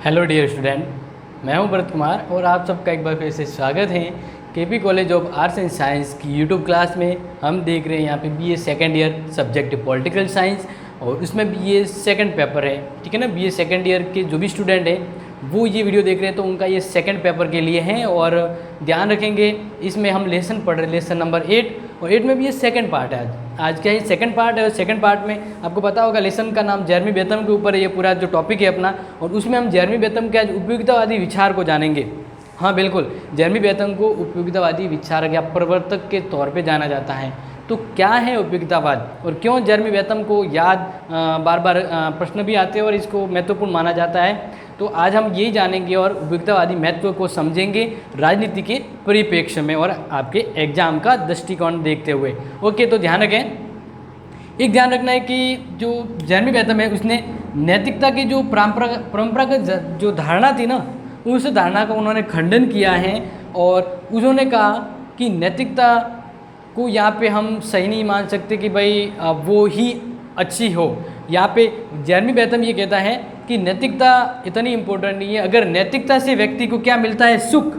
Hello dear student, मैं हूं भरत कुमार और आप सबका एक बार फिर से स्वागत है KP college of arts and science की यूट्यूब क्लास में। हम देख रहे हैं यहाँ पे BA second year subject political science और उसमें बीए सेकंड पेपर है। ठीक है ना, बीए सेकंड ईयर के जो भी स्टूडेंट हैं वो ये वीडियो देख रहे हैं तो उनका ये सेकंड पेपर के लिए है। और ध्यान रखेंगे इसमें हम लेसन पढ़ रहे हैं, लेसन नंबर 8 और 8 में भी ये सेकंड पार्ट है। आज क्या है, सेकंड पार्ट है और सेकंड पार्ट में आपको पता होगा लेसन का नाम जेरेमी बेंथम के ऊपर है, ये पूरा जो टॉपिक है अपना। और उसमें हम जेरेमी बेंथम के आज उपयोगितावादी विचार को जानेंगे। हाँ बिल्कुल, जेरेमी बेंथम को उपयोगितावादी विचारक या प्रवर्तक के तौर पे जाना जाता है। तो क्या है उपयोगितावाद और क्यों जेरेमी बेंथम को याद बार बार प्रश्न भी आते हैं और इसको महत्वपूर्ण माना जाता है। तो आज हम यही जानेंगे और उपयोगितावादी महत्व को समझेंगे राजनीति के परिप्रेक्ष्य में और आपके एग्जाम का दृष्टिकोण देखते हुए। ओके, तो ध्यान रखें, एक ध्यान रखना है कि जो जेरेमी बेंथम है उसने नैतिकता की जो परंपरागत जो धारणा थी ना, उस धारणा का उन्होंने खंडन किया है और उन्होंने कहा कि नैतिकता को यहाँ पे हम सही नहीं मान सकते कि भाई वो ही अच्छी हो। यहाँ पे जेरेमी बेंथम ये कहता है कि नैतिकता इतनी इम्पोर्टेंट नहीं है। अगर नैतिकता से व्यक्ति को क्या मिलता है, सुख।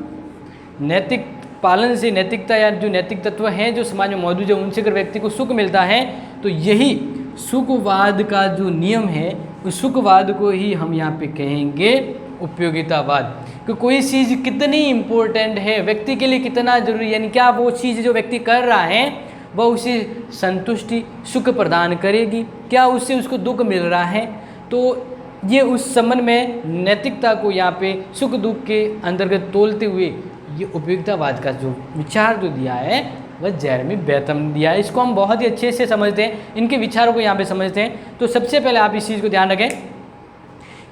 नैतिक पालन से नैतिकता या जो नैतिक तत्व हैं जो समाज में मौजूद है उनसे अगर व्यक्ति को सुख मिलता है तो यही सुखवाद का जो नियम है उस सुखवाद को ही हम यहाँ पे कहेंगे उपयोगितावाद। कि कोई चीज़ कितनी इम्पोर्टेंट है, व्यक्ति के लिए कितना जरूरी, यानी क्या वो चीज़ जो व्यक्ति कर रहा है वह उसे संतुष्टि सुख प्रदान करेगी, क्या उससे उसको दुख मिल रहा है। तो ये उस संबंध में नैतिकता को यहाँ पे सुख दुख के अंतर्गत तोलते हुए ये उपयोगितावाद का जो विचार जो दिया है वह जेरेमी बेंथम ने दिया है। इसको हम बहुत ही अच्छे से समझते हैं, इनके विचारों को यहाँ पे समझते हैं। तो सबसे पहले आप इस चीज़ को ध्यान रखें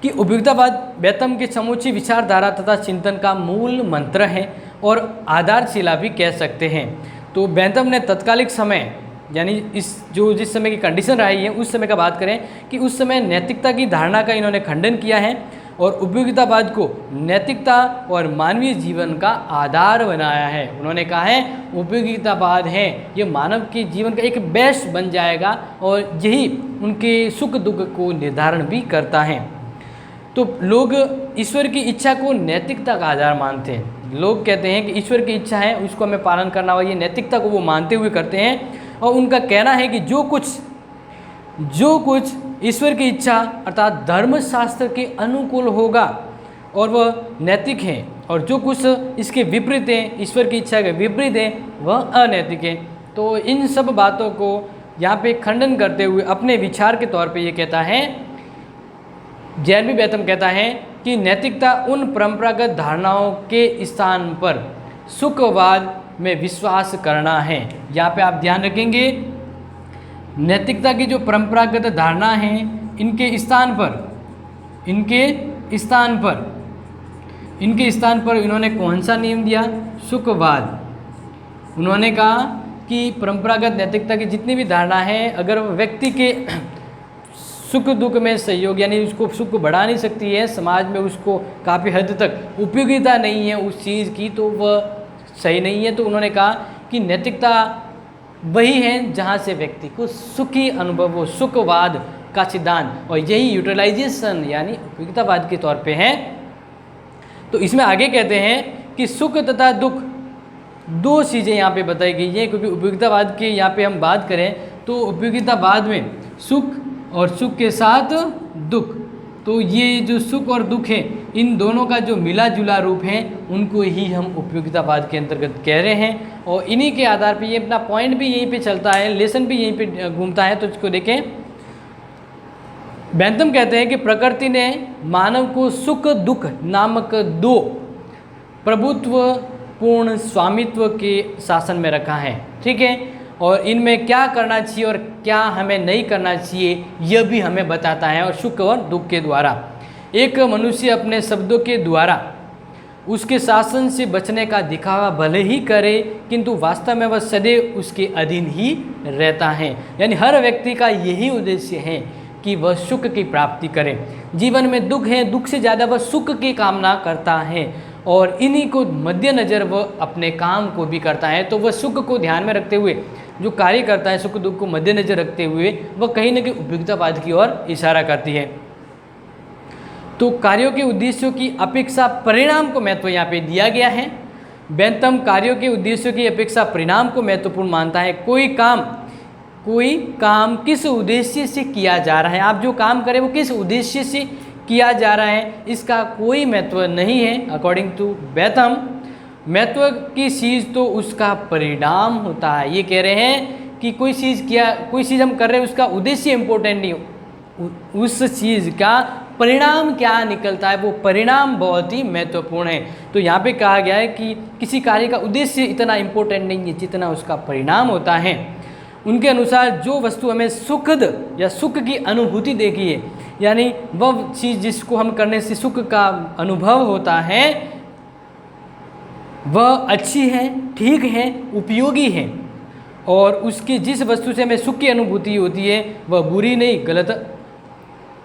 कि उपयोगितावाद बेंथम की समूची विचारधारा तथा चिंतन का मूल मंत्र है और आधारशिला भी कह सकते हैं। तो बेंथम ने तत्कालिक समय यानी जिस समय की कंडीशन रही है उस समय का बात करें कि उस समय नैतिकता की धारणा का इन्होंने खंडन किया है और उपयोगितावाद को नैतिकता और मानवीय जीवन का आधार बनाया है। उन्होंने कहा है उपयोगितावाद है ये मानव के जीवन का एक बेस बन जाएगा और यही उनके सुख दुख को निर्धारण भी करता है। तो लोग ईश्वर की इच्छा को नैतिकता का आधार मानते हैं। लोग कहते हैं कि ईश्वर की इच्छा है उसको हमें पालन करना होगा, ये नैतिकता को वो मानते हुए करते हैं। और उनका कहना है कि जो कुछ ईश्वर की इच्छा अर्थात धर्मशास्त्र के अनुकूल होगा और वह नैतिक है और जो कुछ इसके विपरीत है, ईश्वर की इच्छा के विपरीत है, वह अनैतिक है। तो इन सब बातों को यहाँ पे खंडन करते हुए अपने विचार के तौर पे ये कहता है, जेरेमी बेंथम कहता है कि नैतिकता उन परंपरागत धारणाओं के स्थान पर सुखवाद में विश्वास करना है। यहाँ पे आप ध्यान रखेंगे नैतिकता की जो परंपरागत धारणा है इनके स्थान पर इन्होंने कौन सा नियम दिया, सुखवाद। उन्होंने कहा कि परंपरागत नैतिकता की जितनी भी धारणा है अगर व्यक्ति के सुख दुख में सहयोग यानी उसको सुख को बढ़ा नहीं सकती है, समाज में उसको काफ़ी हद तक उपयोगिता नहीं है उस चीज़ की, तो वह सही नहीं है। तो उन्होंने कहा कि नैतिकता वही है जहाँ से व्यक्ति को सुखी अनुभव हो, सुखवाद का सिद्धांत, और यही यूटिलाइजेशन यानी उपयोगितावाद के तौर पे है। तो इसमें आगे कहते हैं कि सुख तथा दुख दो चीज़ें यहाँ पे बताई गई हैं, क्योंकि उपयोगितावाद के यहाँ पे हम बात करें तो उपयोगितावाद में सुख और सुख के साथ दुख, तो ये जो सुख और दुख है इन दोनों का जो मिला जुला रूप है उनको ही हम उपयोगितावाद के अंतर्गत कह रहे हैं। और इन्हीं के आधार पे ये अपना पॉइंट भी यहीं पे चलता है, लेसन भी यहीं पे घूमता है। तो इसको देखें, बेंथम कहते हैं कि प्रकृति ने मानव को सुख दुख नामक दो प्रभुत्वपूर्ण स्वामित्व के शासन में रखा है। ठीक है, और इनमें क्या करना चाहिए और क्या हमें नहीं करना चाहिए यह भी हमें बताता है। और सुख और दुख के द्वारा एक मनुष्य अपने शब्दों के द्वारा उसके शासन से बचने का दिखावा भले ही करे किंतु वास्तव में वह सदैव उसके अधीन ही रहता है। यानी हर व्यक्ति का यही उद्देश्य है कि वह सुख की प्राप्ति करे। जीवन में दुख है, दुख से ज़्यादा वह सुख की कामना करता है और इन्हीं को मद्देनज़र वह अपने काम को भी करता है। तो वह सुख को ध्यान में रखते हुए जो कार्य करता है, सुख दुख को मद्देनज़र रखते हुए वह कहीं न कहीं उपयोगितावाद की ओर इशारा करती है। तो कार्यों के उद्देश्यों की अपेक्षा परिणाम को महत्व यहाँ पे दिया गया है। बेंथम कार्यों के उद्देश्यों की अपेक्षा परिणाम को महत्वपूर्ण मानता है। कोई काम किस उद्देश्य से किया जा रहा है, आप जो काम करें वो किस उद्देश्य से किया जा रहा है, इसका कोई महत्व नहीं है। अकॉर्डिंग टू बेंथम महत्व की चीज़ तो उसका परिणाम होता है। ये कह रहे हैं कि कोई चीज़ हम कर रहे हैं उसका उद्देश्य इम्पोर्टेंट नहीं, उस चीज़ का परिणाम क्या निकलता है वो परिणाम बहुत ही महत्वपूर्ण है। तो यहाँ पे कहा गया है कि किसी कार्य का उद्देश्य इतना इम्पोर्टेंट नहीं है जितना उसका परिणाम होता है। उनके अनुसार जो वस्तु हमें सुखद या सुख की अनुभूति देगी है, यानी वह चीज़ जिसको हम करने से सुख का अनुभव होता है वह अच्छी है, ठीक है, उपयोगी है, और उसकी जिस वस्तु से हमें सुख की अनुभूति होती है वह बुरी नहीं, गलत,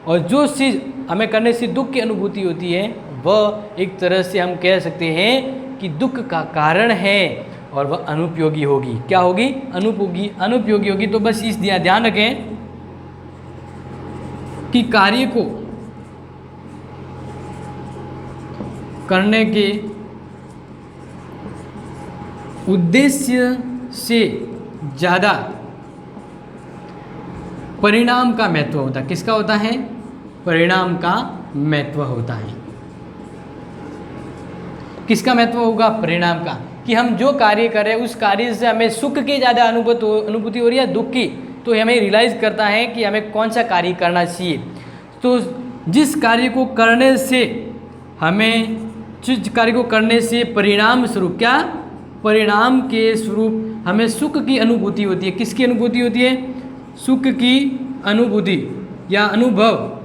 और जो चीज़ हमें करने से दुख की अनुभूति होती है वह एक तरह से हम कह सकते हैं कि दुख का कारण है और वह अनुपयोगी होगी। क्या होगी? अनुपयोगी होगी। तो बस इस ध्यान रखें कि कार्य को करने के उद्देश्य से ज़्यादा परिणाम का महत्व होता है। किसका होता है? परिणाम का महत्व होता है। किसका महत्व होगा? परिणाम का, कि हम जो कार्य कर रहे हैं उस कार्य से हमें सुख की ज़्यादा अनुभूति हो रही है दुख की, तो हमें रियलाइज़ करता है कि हमें कौन सा कार्य करना चाहिए। तो जिस कार्य को करने से परिणाम स्वरूप, क्या परिणाम के स्वरूप हमें सुख की अनुभूति होती है। किसकी अनुभूति होती है? सुख की अनुभूति या अनुभव,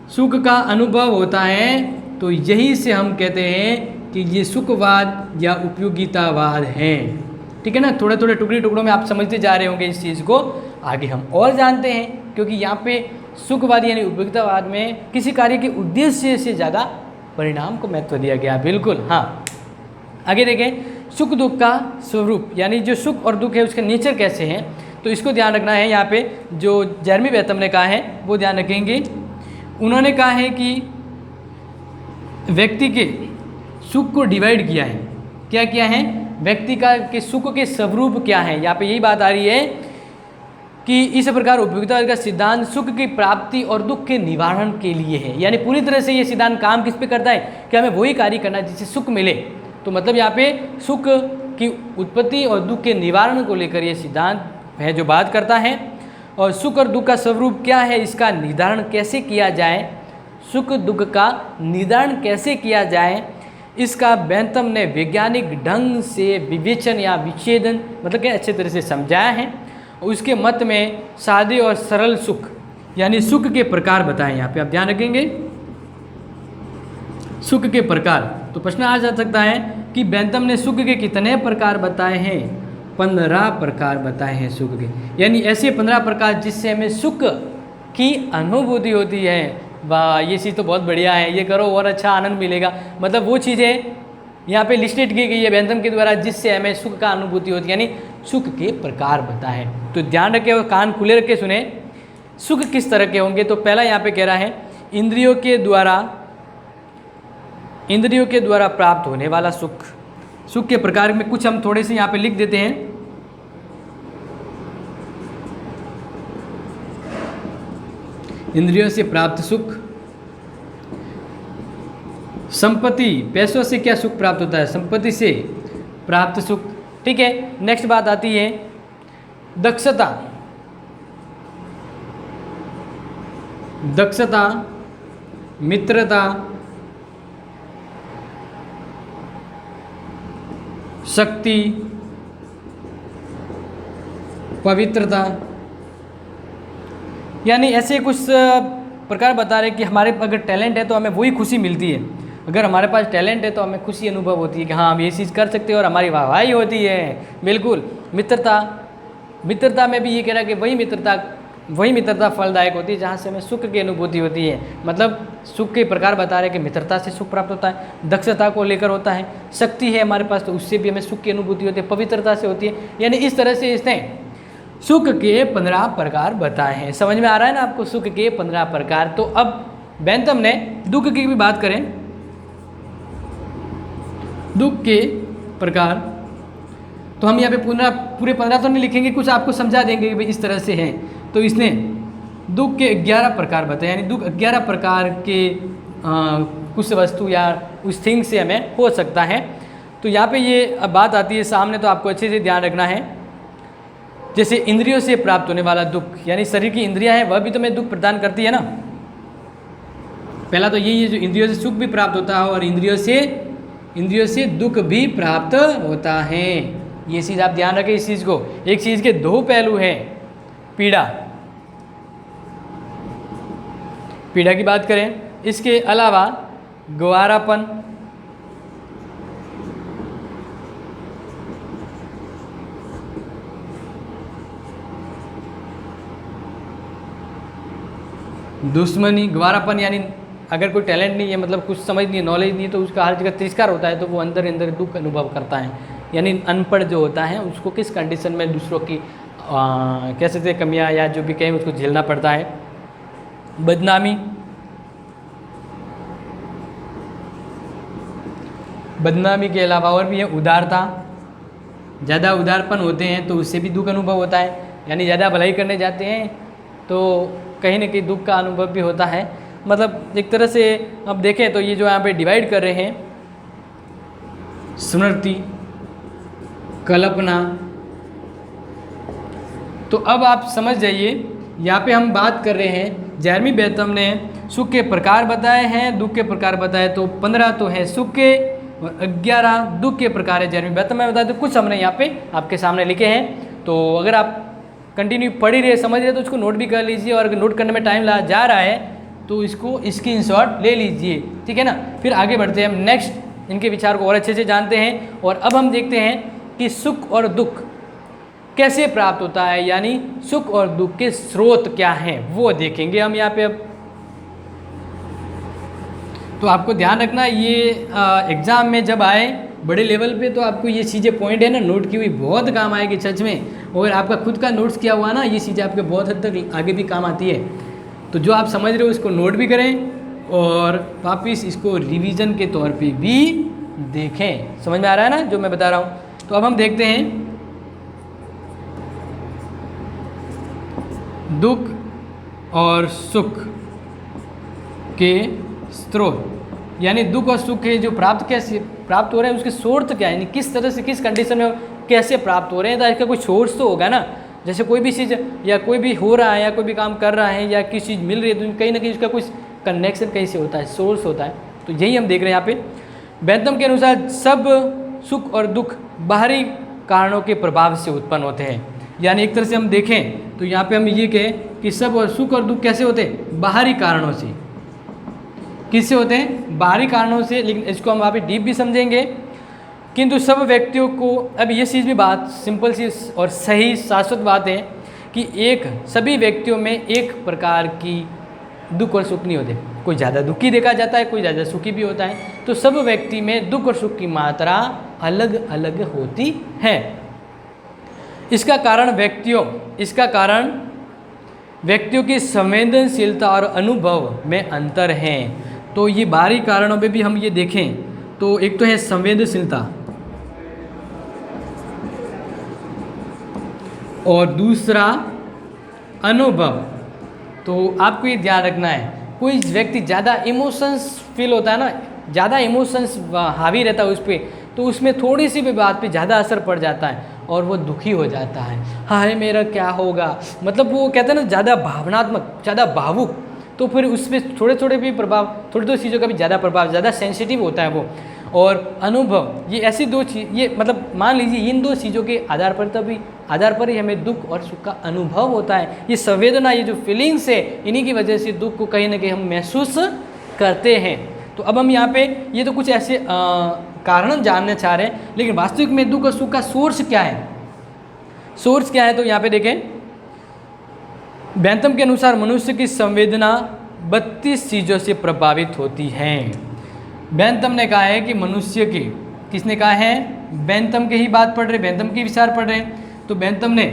सुख का अनुभव होता है। तो यही से हम कहते हैं कि ये सुखवाद या उपयोगितावाद है। ठीक है ना? थोड़े थोड़े टुकड़ों में आप समझते जा रहे होंगे इस चीज़ को। आगे हम और जानते हैं, क्योंकि यहाँ पे सुखवाद यानी उपयोगितावाद में किसी कार्य के उद्देश्य से ज़्यादा परिणाम को महत्व दिया गया। बिल्कुल, हाँ। आगे देखें, सुख दुख का स्वरूप, यानी जो सुख और दुख है उसके नेचर कैसे हैं, तो इसको ध्यान रखना है। यहाँ पे जो जेरेमी बेंथम ने कहा है वो ध्यान रखेंगे। उन्होंने कहा है कि व्यक्ति के सुख को डिवाइड किया है। क्या किया है? व्यक्ति के सुख के स्वरूप क्या है। यहाँ पे यही बात आ रही है कि इस प्रकार उपयोगिता का सिद्धांत सुख की प्राप्ति और दुख के निवारण के लिए है। यानी पूरी तरह से ये सिद्धांत काम किस पे करता है कि हमें वही कार्य करना है जिससे सुख मिले। तो मतलब यहाँ पे सुख की उत्पत्ति और दुख के निवारण को लेकर ये सिद्धांत है जो बात करता है। और सुख और दुख का स्वरूप क्या है, इसका निर्धारण कैसे किया जाए, सुख दुख का निर्धारण कैसे किया जाए, इसका बेंथम ने वैज्ञानिक ढंग से विवेचन या विच्छेदन मतलब क्या अच्छे तरह से समझाया है। उसके मत में सादे और सरल सुख यानी सुख के प्रकार बताए। यहाँ पे आप ध्यान रखेंगे सुख के प्रकार। तो प्रश्न आ जा सकता है कि बेंथम ने सुख के कितने प्रकार बताए हैं? 15 प्रकार बताए हैं सुख के, यानी ऐसे 15 प्रकार जिससे हमें सुख की अनुभूति होती है। वाह, ये चीज़ तो बहुत बढ़िया है, ये करो और अच्छा आनंद मिलेगा। मतलब वो चीज़ें यहाँ पे लिस्टेड की गई है बेंथम के द्वारा जिससे हमें सुख का अनुभूति होती है, यानी सुख के प्रकार बताए। तो ध्यान रखें और कान खुले रख के सुने, सुख किस तरह के होंगे। तो पहला यहाँ पे कह रहा है इंद्रियों के द्वारा प्राप्त होने वाला सुख। सुख के प्रकार में कुछ हम थोड़े से यहाँ पे लिख देते हैं। इंद्रियों से प्राप्त सुख, संपत्ति, पैसों से क्या सुख प्राप्त होता है? संपत्ति से प्राप्त सुख। ठीक है, नेक्स्ट बात आती है दक्षता। मित्रता, शक्ति, पवित्रता, यानी ऐसे कुछ प्रकार बता रहे कि हमारे अगर टैलेंट है तो हमें वही खुशी मिलती है। अगर हमारे पास टैलेंट है तो हमें खुशी अनुभव होती है कि हाँ हम ये चीज़ कर सकते हैं और हमारी वाहवाही होती है। बिल्कुल। मित्रता में भी ये कह रहा है कि वही मित्रता फलदायक होती है जहाँ से हमें सुख की अनुभूति होती है। मतलब सुख के प्रकार बता रहे कि मित्रता से सुख प्राप्त होता है, दक्षता को लेकर होता है, शक्ति है हमारे पास तो उससे भी हमें सुख की अनुभूति होती है, पवित्रता से होती है। यानी इस तरह से इसने सुख के 15 प्रकार बताए हैं। समझ में आ रहा है ना आपको सुख के 15 प्रकार। तो अब बेंथम ने दुख की भी बात करें, दुख के प्रकार, तो हम यहाँ पे पूरे 15 तो नहीं लिखेंगे, कुछ आपको समझा देंगे कि भाई इस तरह से हैं। तो इसने दुख के 11 प्रकार बताए, यानी दुख 11 प्रकार के कुछ वस्तु या उस थिंग से हमें हो सकता है। तो यहाँ पे ये अब बात आती है सामने, तो आपको अच्छे से ध्यान रखना है। जैसे इंद्रियों से प्राप्त होने वाला दुख, यानी शरीर की इंद्रियां हैं वह भी तो हमें दुख प्रदान करती है ना। पहला तो यही है, जो इंद्रियों से सुख भी प्राप्त होता है और इंद्रियों से दुख भी प्राप्त होता है। ये चीज़ आप ध्यान रखें इस चीज़ को। एक चीज़ के दो पहलू हैं। पीड़ा की बात करें, इसके अलावा ग्वारापन, दुश्मनी, ग्वारापन यानी अगर कोई टैलेंट नहीं है, मतलब कुछ समझ नहीं है, नॉलेज नहीं है, तो उसका हर जगह तिरस्कार होता है, तो वो अंदर अंदर दुख अनुभव करता है। यानी अनपढ़ जो होता है उसको किस कंडीशन में दूसरों की कह सकते हैं कमियां या जो भी कहें उसको झेलना पड़ता है। बदनामी के अलावा और भी है उदारता, ज़्यादा उदारपन होते हैं तो उससे भी दुख अनुभव होता है। यानी ज़्यादा भलाई करने जाते हैं तो कहीं ना कहीं दुख का अनुभव भी होता है। मतलब एक तरह से अब देखें तो ये जो यहाँ पे डिवाइड कर रहे हैं, स्मृति, कल्पना, तो अब आप समझ जाइए यहाँ पे हम बात कर रहे हैं। जेरेमी बेंथम ने सुख के प्रकार बताए हैं, दुख के प्रकार बताए, तो 15 तो है सुख के और 11 दुख के प्रकार है जेरेमी बेंथम। मैं बता दूं कुछ हमने यहाँ पे आपके सामने लिखे हैं, तो अगर आप कंटिन्यू पढ़ ही रहे, समझ रहे तो उसको नोट भी कर लीजिए, और अगर नोट करने में टाइम जा रहा है तो इसको स्क्रीनशॉट ले लीजिए, ठीक है ना। फिर आगे बढ़ते हैं हम नेक्स्ट, इनके विचार को और अच्छे से जानते हैं। और अब हम देखते हैं कि सुख और दुख कैसे प्राप्त होता है, यानी सुख और दुख के स्रोत क्या हैं वो देखेंगे हम यहाँ पे। अब तो आपको ध्यान रखना, ये एग्ज़ाम में जब आए बड़े लेवल पे तो आपको ये चीज़ें पॉइंट है ना नोट की हुई बहुत काम आएगी सच में। और आपका खुद का नोट्स किया हुआ ना, ये चीज़ें आपके बहुत हद तक आगे भी काम आती है। तो जो आप समझ रहे हो इसको नोट भी करें और वापस इसको रिवीजन के तौर पे भी देखें। समझ में आ रहा है ना जो मैं बता रहा हूँ। तो अब हम देखते हैं दुख और सुख के स्रोत, यानी दुख और सुख के जो कैसे प्राप्त हो रहे हैं उसके सोर्स क्या है, यानी किस तरह से किस कंडीशन में कैसे प्राप्त हो रहे हैं। तो इसका कोई सोर्स तो होगा ना। जैसे कोई भी चीज़ या कोई भी हो रहा है या कोई भी काम कर रहा है या किसी चीज़ मिल रही है तो कहीं ना कहीं उसका कुछ कनेक्शन कहीं से होता है, सोर्स होता है। तो यही हम देख रहे हैं यहाँ पे। बेंथम के अनुसार सब सुख और दुख बाहरी कारणों के प्रभाव से उत्पन्न होते हैं। यानी एक तरह से हम देखें तो यहाँ पे हम ये कहें कि सब और सुख और दुख कैसे होते हैं, बाहरी कारणों से। किससे होते हैं, बाहरी कारणों से। लेकिन इसको हम वहाँ पे डीप भी समझेंगे। किंतु सब व्यक्तियों को, अब ये चीज़ भी बात सिंपल सी और सही शाश्वत बात है कि सभी व्यक्तियों में एक प्रकार की दुख और सुख नहीं होते। कोई ज़्यादा दुखी देखा जाता है, कोई ज़्यादा सुखी भी होता है। तो सब व्यक्ति में दुख और सुख की मात्रा अलग अलग होती है। इसका कारण व्यक्तियों की संवेदनशीलता और अनुभव में अंतर है। तो ये बाहरी कारणों पे भी हम ये देखें तो एक तो है संवेदनशीलता और दूसरा अनुभव। तो आपको ये ध्यान रखना है, कोई व्यक्ति ज़्यादा इमोशंस फील होता है ना, ज़्यादा इमोशंस हावी रहता है उस पर, तो उसमें थोड़ी सी भी बात पे ज़्यादा असर पड़ जाता है और वो दुखी हो जाता है। हाय मेरा क्या होगा, मतलब वो कहते हैं ना ज़्यादा भावनात्मक, ज़्यादा भावुक, तो फिर उसमें थोड़े थोड़े भी प्रभाव, थोड़ी चीज़ों का भी ज़्यादा प्रभाव, ज़्यादा सेंसिटिव होता है वो। और अनुभव, ये ऐसी दो चीज़, ये मतलब मान लीजिए इन दो चीज़ों के आधार पर ही हमें दुख और सुख का अनुभव होता है। ये संवेदना, ये जो फीलिंग्स है, इन्हीं की वजह से दुख को कहीं ना कहीं हम महसूस करते हैं। तो अब हम यहाँ पे ये तो कुछ ऐसे कारण जानना चाह रहे हैं, लेकिन वास्तविक में दुख और सुख का सोर्स क्या है, सोर्स क्या है। तो यहाँ पे देखें, बेंथम के अनुसार मनुष्य की संवेदना 32 चीज़ों से प्रभावित होती है। बेंथम ने कहा है कि मनुष्य के, किसने कहा है, बेंथम के ही बात पढ़ रहे, बेंथम के विचार पढ़ रहे हैं। तो बेंथम ने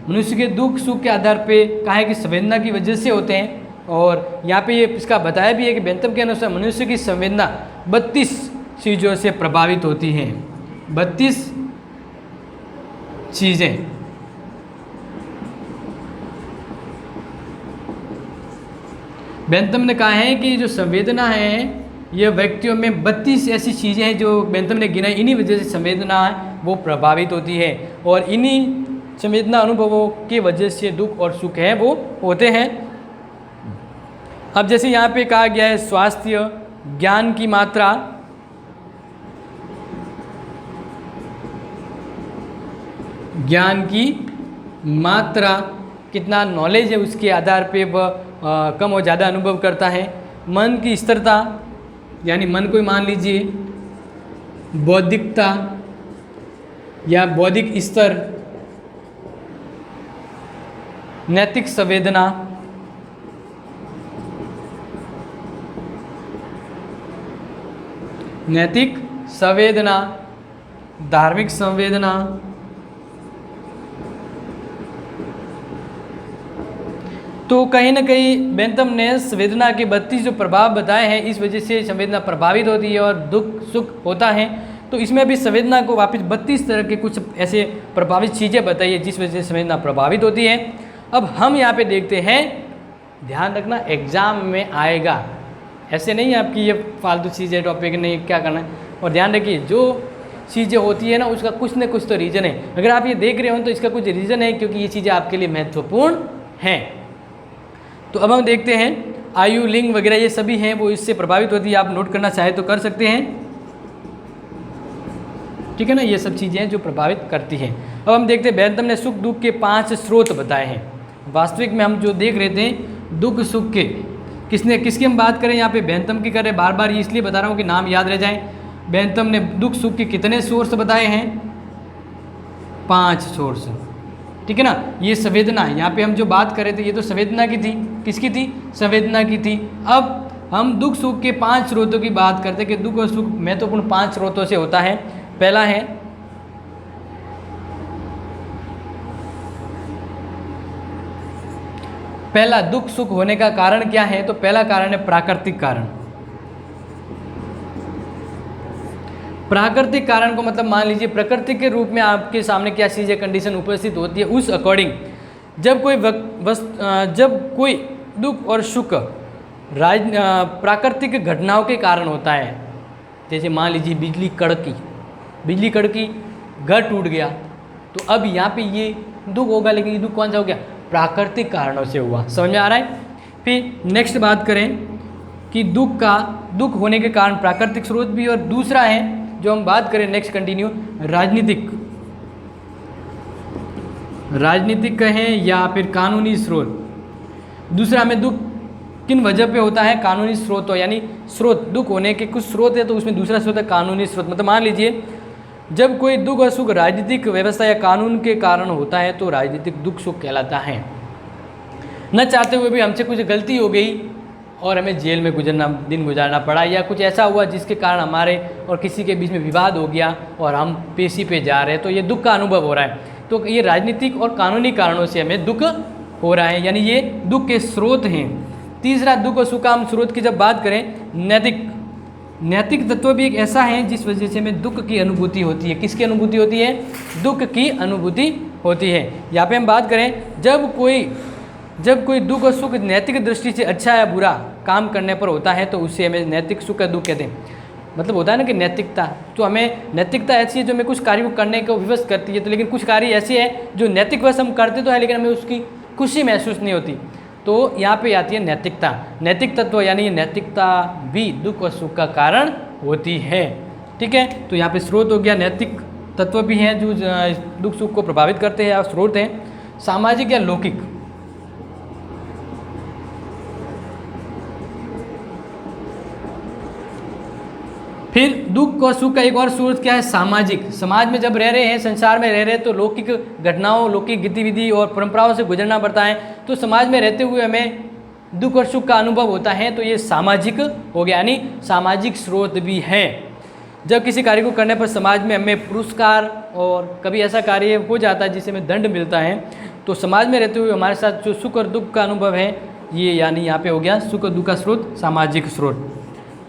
मनुष्य के दुख सुख के आधार पे कहा है कि संवेदना की वजह से होते हैं। और यहाँ पे ये इसका बताया भी है कि बेंथम के अनुसार मनुष्य की संवेदना 32 चीज़ों से प्रभावित होती हैं। 32 चीज़ें। बेंथम ने कहा है कि जो संवेदना है ये व्यक्तियों में 32 ऐसी चीज़ें हैं जो बेंथम ने गिनाई, इन्हीं वजह से संवेदना वो प्रभावित होती है और इन्हीं संवेदना अनुभवों की वजह से दुख और सुख है वो होते हैं। अब जैसे यहाँ पे कहा गया है स्वास्थ्य, ज्ञान की मात्रा, ज्ञान की मात्रा, कितना नॉलेज है उसके आधार पे वह कम और ज़्यादा अनुभव करता है। मन की स्थिरता, यानी मन को मान लीजिए बौद्धिकता या बौद्धिक स्तर, नैतिक संवेदना, नैतिक संवेदना, धार्मिक संवेदना, तो कहीं ना कहीं बेंथम ने संवेदना के 32 जो प्रभाव बताए हैं, इस वजह से संवेदना प्रभावित होती है और दुख सुख होता है। तो इसमें भी संवेदना को वापस 32 तरह के कुछ ऐसे प्रभावित चीज़ें बताई है जिस वजह से संवेदना प्रभावित होती है। अब हम यहाँ पे देखते हैं, ध्यान रखना एग्जाम में आएगा, ऐसे नहीं है आपकी ये फालतू चीज़ें टॉपिक नहीं क्या करना है। और ध्यान रखिए जो चीज़ें होती है ना उसका कुछ न कुछ तो रीज़न है। अगर आप ये देख रहे हो तो इसका कुछ रीज़न है, क्योंकि ये चीज़ें आपके लिए महत्वपूर्ण हैं। तो अब हम देखते हैं आयु, लिंग वगैरह ये सभी हैं वो इससे प्रभावित होती है। आप नोट करना चाहे तो कर सकते हैं, ठीक है ना। ये सब चीज़ें हैं जो प्रभावित करती हैं। अब हम देखते हैं बेंथम ने सुख दुख के 5 स्रोत बताए हैं। वास्तविक में हम जो देख रहे थे दुख सुख के किसकी हम बात करें, यहाँ पे बेंथम की करें। बार बार ये इसलिए बता रहा हूँ कि नाम याद रह जाए। बेंथम ने दुख सुख के कितने सोर्स बताए हैं? 5 सोर्स, ठीक है ना। ये संवेदना, यहाँ पे हम जो बात कर रहे थे ये तो संवेदना की थी। किसकी थी? संवेदना की थी। अब हम दुख सुख के 5 स्रोतों की बात करते हैं कि दुख और सुख महत्वपूर्ण 5 स्रोतों से होता है। पहला है पहला दुख सुख होने का कारण क्या है? तो पहला कारण है प्राकृतिक कारण। प्राकृतिक कारण को मतलब मान लीजिए प्रकृति के रूप में आपके सामने क्या चीज़ें कंडीशन उपस्थित होती है उस अकॉर्डिंग जब कोई दुख और सुख प्राकृतिक घटनाओं के कारण होता है, जैसे मान लीजिए बिजली कड़की, घर टूट गया, तो अब यहाँ पे ये दुख होगा, लेकिन ये दुख कौन सा हो गया? प्राकृतिक कारणों से हुआ। समझ में आ रहा है? फिर नेक्स्ट बात करें कि दुख होने के कारण प्राकृतिक स्रोत भी, और दूसरा है जो हम बात करें नेक्स्ट कंटिन्यू राजनीतिक कहें या फिर कानूनी स्रोत। दूसरा में दुख किन वजह पे होता है? कानूनी स्रोत हो, यानी स्रोत दुख होने के कुछ स्रोत है तो उसमें दूसरा स्रोत है कानूनी स्रोत। मतलब मान लीजिए जब कोई दुख और सुख राजनीतिक व्यवस्था या कानून के कारण होता है तो राजनीतिक दुख सुख कहलाता है। न चाहते हुए भी हमसे कुछ गलती हो गई और हमें जेल में दिन गुजारना पड़ा, या कुछ ऐसा हुआ जिसके कारण हमारे और किसी के बीच में विवाद हो गया और हम पेशी पे जा रहे हैं, तो ये दुख का अनुभव हो रहा है। तो ये राजनीतिक और कानूनी कारणों से हमें दुख हो रहा है, यानी ये दुख के स्रोत हैं। तीसरा दुख और सुख हम स्रोत की जब बात करें, नैतिक तत्व भी एक ऐसा है जिस वजह से हमें दुख की अनुभूति होती है। किसकी अनुभूति होती है? दुख की अनुभूति होती है। यहाँ पे हम बात करें जब कोई दुख और सुख नैतिक दृष्टि से अच्छा या बुरा काम करने पर होता है तो उससे हमें नैतिक सुख या दुख कहते हैं। मतलब होता है ना कि नैतिकता, तो हमें नैतिकता ऐसी है जो हमें कुछ कार्य को करने को विवश करती है, तो लेकिन कुछ कार्य ऐसे है जो नैतिक वश हम करते तो है लेकिन हमें उसकी खुशी महसूस नहीं होती, तो यहाँ पे आती है नैतिकता। नैतिक तत्व यानी ये नैतिकता भी दुख और सुख का कारण होती है, ठीक है। तो यहाँ पे स्रोत हो गया, नैतिक तत्व भी हैं जो दुख सुख को प्रभावित करते हैं, और स्रोत हैं सामाजिक या लौकिक। फिर दुख और सुख का एक और स्रोत क्या है? सामाजिक। समाज में जब रह रहे हैं, संसार में रह रहे हैं, तो लौकिक घटनाओं, लौकिक गतिविधि और परंपराओं से गुजरना पड़ता है। तो समाज में रहते हुए हमें दुख और सुख का अनुभव होता है, तो ये सामाजिक हो गया, यानी सामाजिक स्रोत भी है। जब किसी कार्य को करने पर समाज में हमें पुरस्कार और कभी ऐसा कार्य हो जाता है जिससे हमें दंड मिलता है, तो समाज में रहते हुए हमारे साथ जो सुख और दुख का अनुभव है ये यानी यहाँ पे हो गया सुख और दुख का स्रोत, सामाजिक स्रोत।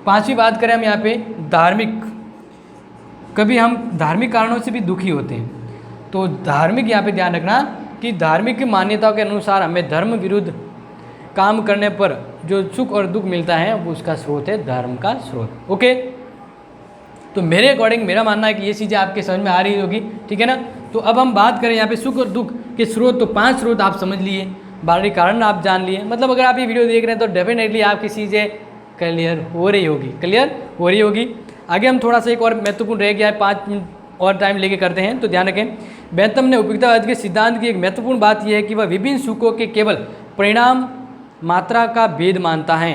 पांचवी बात करें हम यहाँ पे धार्मिक, कभी हम धार्मिक कारणों से भी दुखी होते हैं, तो धार्मिक यहाँ पे ध्यान रखना कि धार्मिक मान्यताओं के अनुसार हमें धर्म विरुद्ध काम करने पर जो सुख और दुख मिलता है वो उसका स्रोत है धर्म का स्रोत। ओके, तो मेरे अकॉर्डिंग मेरा मानना है कि ये चीज़ें आपके समझ में आ रही होगी, ठीक है ना। तो अब हम बात करें यहाँ पे सुख और दुख के स्रोत, तो 5 स्रोत आप समझ लिए, बाकी कारण आप जान लिए, मतलब अगर आप ये वीडियो देख रहे हैं तो डेफिनेटली आपकी चीज़ें क्लियर हो रही होगी। आगे हम थोड़ा सा एक और महत्वपूर्ण रह गया है, 5 मिनट और टाइम लेके करते हैं, तो ध्यान रखें। बेंथम ने उपयुक्ततावाद के सिद्धांत की एक महत्वपूर्ण बात यह है कि वह विभिन्न सुखों के केवल परिणाम मात्रा का भेद मानता है,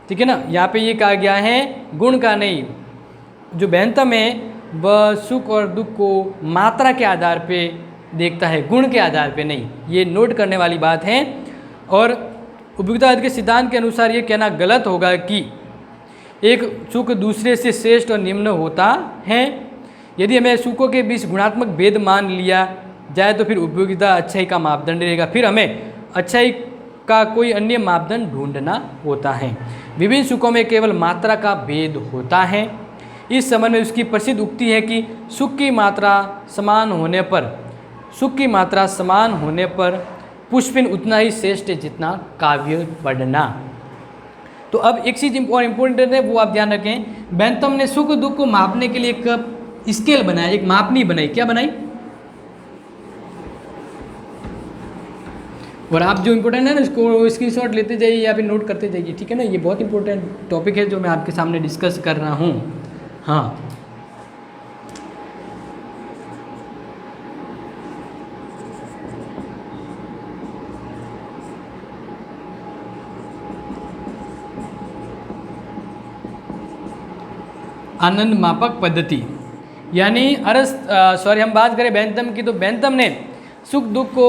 ठीक है ना। यहाँ पे ये कहा गया है गुण का नहीं। जो बेंथम है वह सुख और दुख को मात्रा के आधार पे देखता है, गुण के आधार पे नहीं, ये नोट करने वाली बात है। और उपयुक्ततावाद के सिद्धांत के अनुसार ये कहना गलत होगा कि एक सुख दूसरे से श्रेष्ठ और निम्न होता है। यदि हमें सुखों के बीच गुणात्मक भेद मान लिया जाए तो फिर उपयोगिता अच्छाई का मापदंड रहेगा, फिर हमें अच्छाई का कोई अन्य मापदंड ढूंढना होता है। विभिन्न सुखों में केवल मात्रा का भेद होता है। इस संबंध में उसकी प्रसिद्ध उक्ति है कि सुख की मात्रा समान होने पर पुष्पिन उतना ही श्रेष्ठ है जितना काव्य पढ़ना। तो अब एक चीज़ और इम्पोर्टेंट है, वो आप ध्यान रखें। बेंथम ने सुख दुख को मापने के लिए एक स्केल बनाया, एक मापनी बनाई। क्या बनाई? और आप जो इम्पोर्टेंट है ना इसको स्क्रीनशॉट लेते जाइए या फिर नोट करते जाइए, ठीक है ना। ये बहुत इंपॉर्टेंट टॉपिक है जो मैं आपके सामने डिस्कस कर रहा हूँ। हाँ, आनंद मापक पद्धति, यानी हम बात करें बेंथम की, तो बेंथम ने सुख दुख को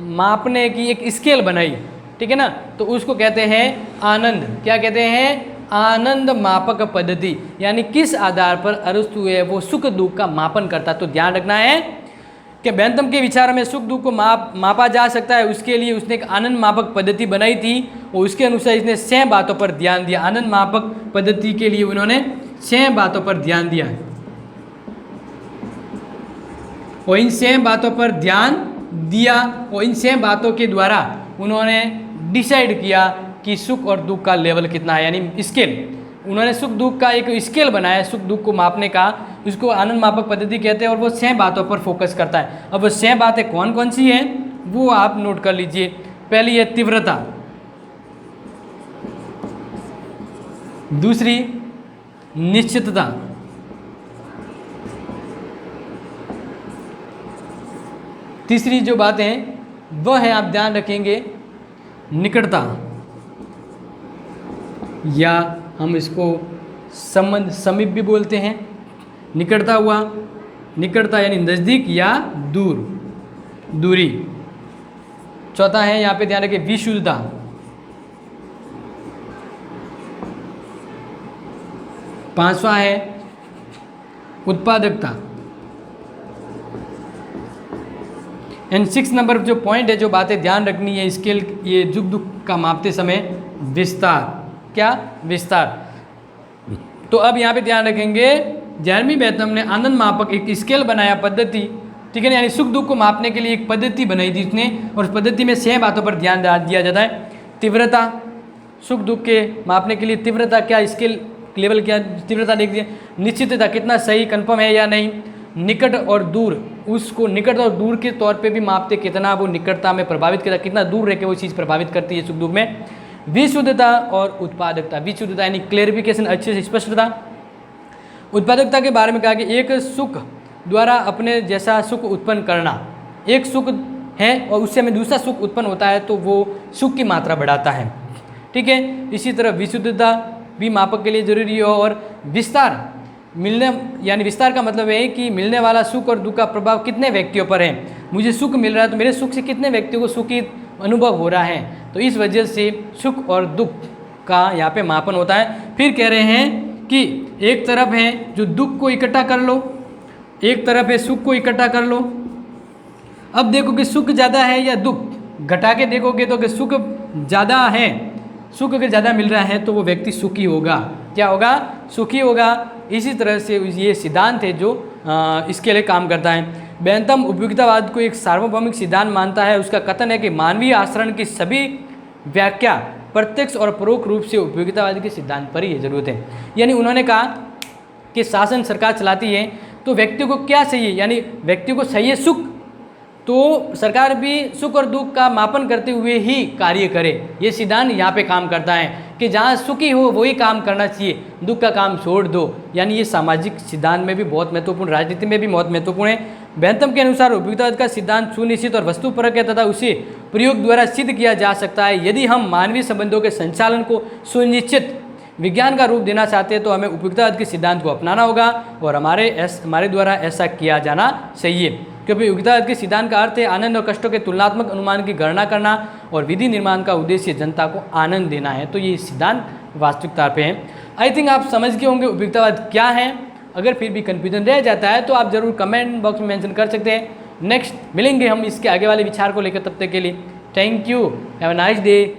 मापने की एक स्केल बनाई, ठीक है ना। तो उसको कहते हैं आनंद, क्या कहते हैं? आनंद मापक पद्धति, यानी किस आधार पर अरस्तु है वो सुख दुख का मापन करता। तो ध्यान रखना है कि बेंथम के विचार में सुख दुख को मापा जा सकता है, उसके लिए उसने एक आनंद मापक पद्धति बनाई थी और उसके अनुसार इसने 6 बातों पर ध्यान दिया। आनंद मापक पद्धति के लिए उन्होंने 6 बातों पर ध्यान दिया और इन 6 बातों पर ध्यान दिया और इन 6 बातों के द्वारा उन्होंने डिसाइड किया कि सुख और दुख का लेवल कितना है, यानी स्केल। उन्होंने सुख दुख का एक स्केल बनाया सुख दुख को मापने का, उसको आनंद मापक पद्धति कहते हैं और वो 6 बातों पर फोकस करता है। अब वो 6 बातें कौन कौन सी हैं वो आप नोट कर लीजिए। पहली है तीव्रता, दूसरी निश्चितता, तीसरी जो बातें हैं वह है, आप ध्यान रखेंगे, निकटता, या हम इसको संबंध समीप भी बोलते हैं। निकटता हुआ, निकटता यानी नज़दीक या दूरी। चौथा है यहाँ पे ध्यान रखें विशुद्धता, पांचवा है उत्पादकता, एंड 6 नंबर जो पॉइंट है, जो बातें ध्यान रखनी है स्केल ये सुख दुख का मापते समय, विस्तार। क्या? विस्तार। तो अब यहाँ पे ध्यान रखेंगे जेरेमी बेंथम ने आनंद मापक एक स्केल बनाया, पद्धति, ठीक है ना, यानी सुख दुख को मापने के लिए एक पद्धति बनाई थी उसने और उस पद्धति में 6 बातों पर ध्यान दिया जाता है। तीव्रता, सुख दुख के मापने के लिए तीव्रता, क्या स्केल लेवल, क्या तीव्रता देख दिया। निश्चितता, कितना सही कन्फर्म है या नहीं। निकट और दूर, उसको निकट और दूर के तौर पे भी मापते, कितना वो निकटता में प्रभावित करता, कितना दूर रह के वो चीज़ प्रभावित करती है सुख दुख में। विशुद्धता और उत्पादकता, विशुद्धता यानी क्लेरिफिकेशन, अच्छे से स्पष्टता। उत्पादकता के बारे में कहा कि एक सुख द्वारा अपने जैसा सुख उत्पन्न करना, एक सुख है और उससे हमें दूसरा सुख उत्पन्न होता है तो वो सुख की मात्रा बढ़ाता है, ठीक है। इसी तरह विशुद्धता भी मापक के लिए जरूरी है। और विस्तार, मिलने, यानी विस्तार का मतलब है कि मिलने वाला सुख और दुख का प्रभाव कितने व्यक्तियों पर है। मुझे सुख मिल रहा है तो मेरे सुख से कितने व्यक्तियों को सुखी अनुभव हो रहा है, तो इस वजह से सुख और दुख का यहाँ पे मापन होता है। फिर कह रहे हैं कि एक तरफ है जो दुख को इकट्ठा कर लो, एक तरफ है सुख को इकट्ठा कर लो। अब देखो कि सुख ज़्यादा है या दुख, घटा के देखोगे तो कि सुख ज़्यादा है, सुख अगर ज़्यादा मिल रहा है तो वो व्यक्ति सुखी होगा। क्या होगा? सुखी होगा। इसी तरह से ये सिद्धांत है जो इसके लिए काम करता है। बेंथम उपयुक्ततावाद को एक सार्वभौमिक सिद्धांत मानता है। उसका कथन है कि मानवीय आचरण की सभी व्याख्या प्रत्यक्ष और परोक्ष रूप से उपयोगितावाद के सिद्धांत पर ही जरूरत है। यानी उन्होंने कहा कि शासन सरकार चलाती है तो व्यक्ति को क्या चाहिए, यानी व्यक्ति को चाहिए सुख, तो सरकार भी सुख और दुख का मापन करते हुए ही कार्य करे। ये सिद्धांत यहाँ पे काम करता है कि जहाँ सुखी हो वही काम करना चाहिए, दुख का काम छोड़ दो। यानी ये सामाजिक सिद्धांत में भी बहुत महत्वपूर्ण, राजनीति में भी बहुत महत्वपूर्ण है। बेंथम के अनुसार उपयुक्ततावाद का सिद्धांत सुनिश्चित और वस्तुपरक है तथा उसे प्रयोग द्वारा सिद्ध किया जा सकता है। यदि हम मानवीय संबंधों के संचालन को सुनिश्चित विज्ञान का रूप देना चाहते हैं तो हमें उपयुक्ततावाद के सिद्धांत को अपनाना होगा और हमारे द्वारा ऐसा किया जाना चाहिए, क्योंकि उपयुक्ततावाद के सिद्धांत का अर्थ है आनंद और कष्टों के तुलनात्मक अनुमान की गणना करना और विधि निर्माण का उद्देश्य जनता को आनंद देना है। तो ये सिद्धांत वास्तविकता पे है। आई थिंक आप समझ गए होंगे उपयुक्ततावाद क्या है। अगर फिर भी कन्फ्यूजन रह जाता है तो आप जरूर कमेंट बॉक्स में मेंशन कर सकते हैं। नेक्स्ट मिलेंगे हम इसके आगे वाले विचार को लेकर, तब तक के लिए thank you, have a nice day.